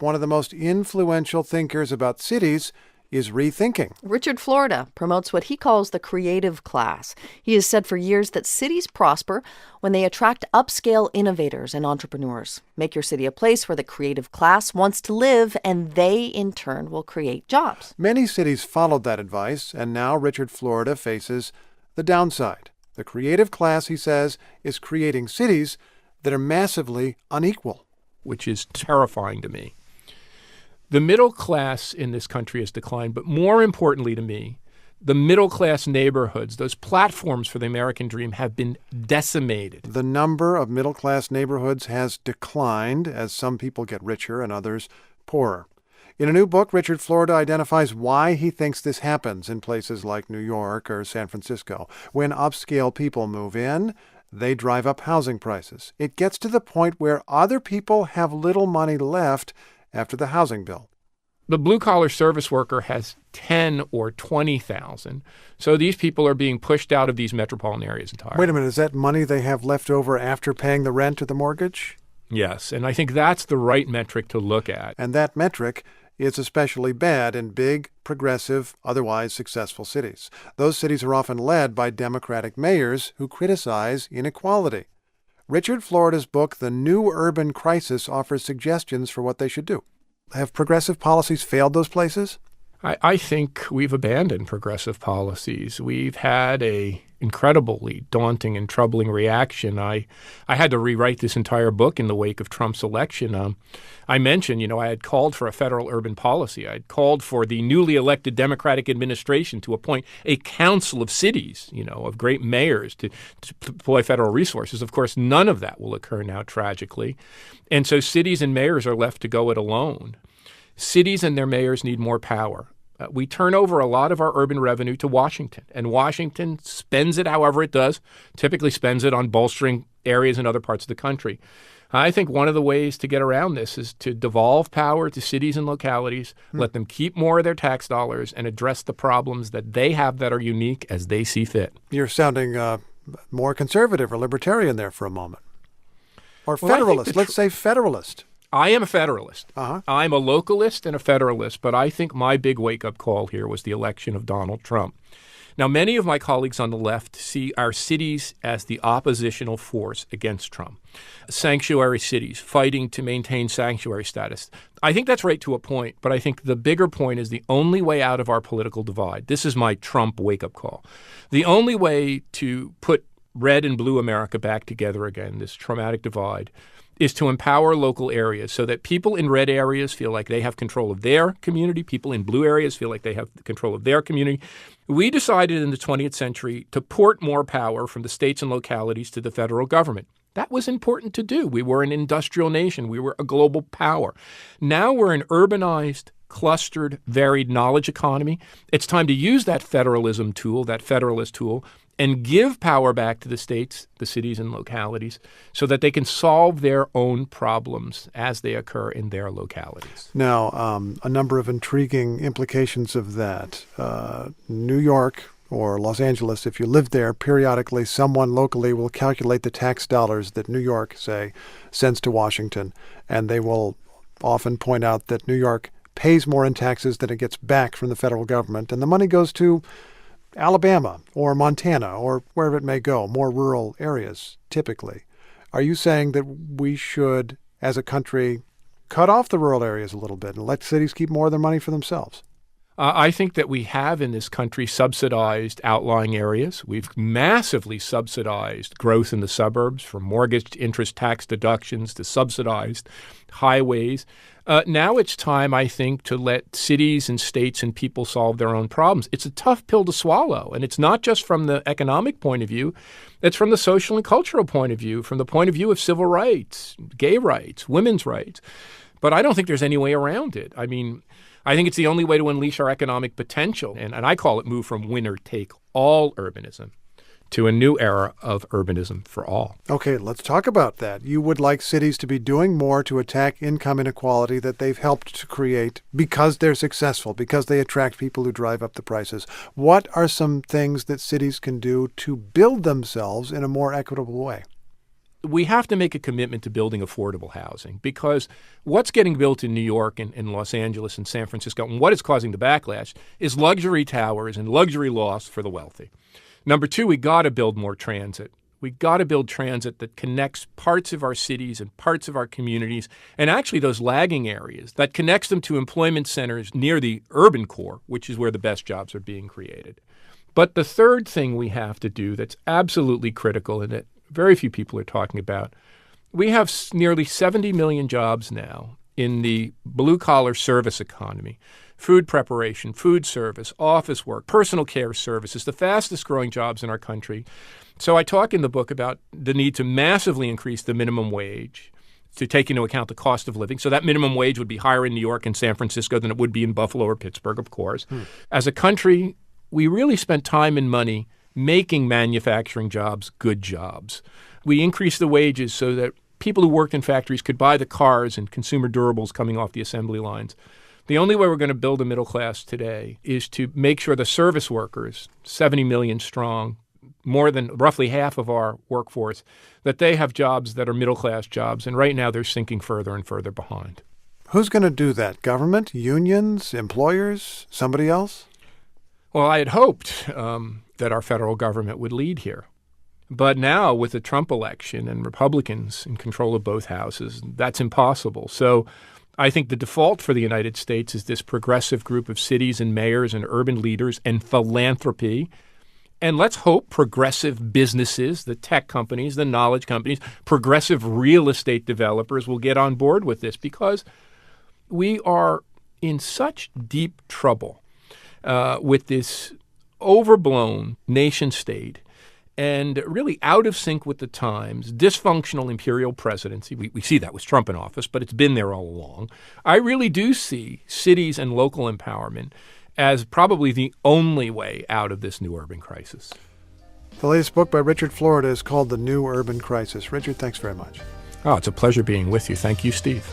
one of the most influential thinkers about cities, is rethinking. Richard Florida promotes what he calls the creative class. He has said for years that cities prosper when they attract upscale innovators and entrepreneurs. Make your city a place where the creative class wants to live, and they, in turn, will create jobs. Many cities followed that advice, and now Richard Florida faces the downside. The creative class, he says, is creating cities that are massively unequal. Which is terrifying to me. The middle class in this country has declined, but more importantly to me, the middle class neighborhoods, those platforms for the American dream, have been decimated. The number of middle class neighborhoods has declined as some people get richer and others poorer. In a new book, Richard Florida identifies why he thinks this happens in places like New York or San Francisco. When upscale people move in, they drive up housing prices. It gets to the point where other people have little money left after the housing bill. The blue-collar service worker has 10 or 20,000. So these people are being pushed out of these metropolitan areas entirely. Wait a minute, is that money they have left over after paying the rent or the mortgage? Yes, and I think that's the right metric to look at. And that metric is especially bad in big, progressive, otherwise successful cities. Those cities are often led by Democratic mayors who criticize inequality. Richard Florida's book, The New Urban Crisis, offers suggestions for what they should do. Have progressive policies failed those places? I think we've abandoned progressive policies. We've had a incredibly daunting and troubling reaction. I had to rewrite this entire book in the wake of Trump's election. I mentioned, I had called for a federal urban policy. I had called for the newly elected Democratic administration to appoint a council of cities, of great mayors to deploy federal resources. Of course, none of that will occur now, tragically. And so cities and mayors are left to go it alone. Cities and their mayors need more power. We turn over a lot of our urban revenue to Washington, and Washington spends it however it does, typically spends it on bolstering areas in other parts of the country. I think one of the ways to get around this is to devolve power to cities and localities, let them keep more of their tax dollars, and address the problems that they have that are unique as they see fit. You're sounding more conservative or libertarian there for a moment. Or federalist. Let's say federalist. I am a federalist. Uh-huh. I'm a localist and a federalist, but I think my big wake-up call here was the election of Donald Trump. Now, many of my colleagues on the left see our cities as the oppositional force against Trump. Sanctuary cities, fighting to maintain sanctuary status. I think that's right to a point, but I think the bigger point is the only way out of our political divide. This is my Trump wake-up call. The only way to put red and blue America back together again, this traumatic divide, is to empower local areas so that people in red areas feel like they have control of their community. People in blue areas feel like they have control of their community. We decided in the 20th century to port more power from the states and localities to the federal government. That was important to do. We were an industrial nation. We were a global power. Now we're an urbanized, clustered, varied knowledge economy. It's time to use that federalism tool, that federalist tool, and give power back to the states, the cities, and localities so that they can solve their own problems as they occur in their localities. Now, a number of intriguing implications of that. New York or Los Angeles, if you live there, periodically someone locally will calculate the tax dollars that New York, say, sends to Washington, and they will often point out that New York pays more in taxes than it gets back from the federal government, and the money goes to Alabama or Montana or wherever it may go, more rural areas typically. Are you saying that we should, as a country, cut off the rural areas a little bit and let cities keep more of their money for themselves? I think that we have in this country subsidized outlying areas. We've massively subsidized growth in the suburbs, from mortgage interest tax deductions to subsidized highways. Now it's time, I think, to let cities and states and people solve their own problems. It's a tough pill to swallow, and it's not just from the economic point of view. It's from the social and cultural point of view, from the point of view of civil rights, gay rights, women's rights. But I don't think there's any way around it. I think it's the only way to unleash our economic potential. And I call it move from winner-take-all urbanism to a new era of urbanism for all. Okay, let's talk about that. You would like cities to be doing more to attack income inequality that they've helped to create because they're successful, because they attract people who drive up the prices. What are some things that cities can do to build themselves in a more equitable way? we have to make a commitment to building affordable housing, because what's getting built in New York and Los Angeles and San Francisco, and what is causing the backlash, is luxury towers and luxury lofts for the wealthy. Number two, we got to build more transit. We got to build transit that connects parts of our cities and parts of our communities, and actually those lagging areas, that connects them to employment centers near the urban core, which is where the best jobs are being created. But the third thing we have to do that's absolutely critical and that very few people are talking about, we have nearly 70 million jobs now in the blue-collar service economy: food preparation, food service, office work, personal care services, the fastest-growing jobs in our country. So I talk in the book about the need to massively increase the minimum wage to take into account the cost of living. So that minimum wage would be higher in New York and San Francisco than it would be in Buffalo or Pittsburgh, of course. As a country, we really spent time and money making manufacturing jobs good jobs. We increased the wages so that people who worked in factories could buy the cars and consumer durables coming off the assembly lines. The only way we're going to build a middle class today is to make sure the service workers, 70 million strong, more than roughly half of our workforce, that they have jobs that are middle class jobs. And right now they're sinking further and further behind. Who's going to do that? Government, unions, employers, somebody else? Well, I had hoped that our federal government would lead here. But now with the Trump election and Republicans in control of both houses, that's impossible. So I think the default for the United States is this progressive group of cities and mayors and urban leaders and philanthropy. And let's hope progressive businesses, the tech companies, the knowledge companies, progressive real estate developers will get on board with this, because we are in such deep trouble with this overblown nation state and really out of sync with the times, dysfunctional imperial presidency. We see that with Trump in office, but it's been there all along. I really do see cities and local empowerment as probably the only way out of this new urban crisis. The latest book by Richard Florida is called The New Urban Crisis. Richard, thanks very much. Oh, it's a pleasure being with you. Thank you, Steve.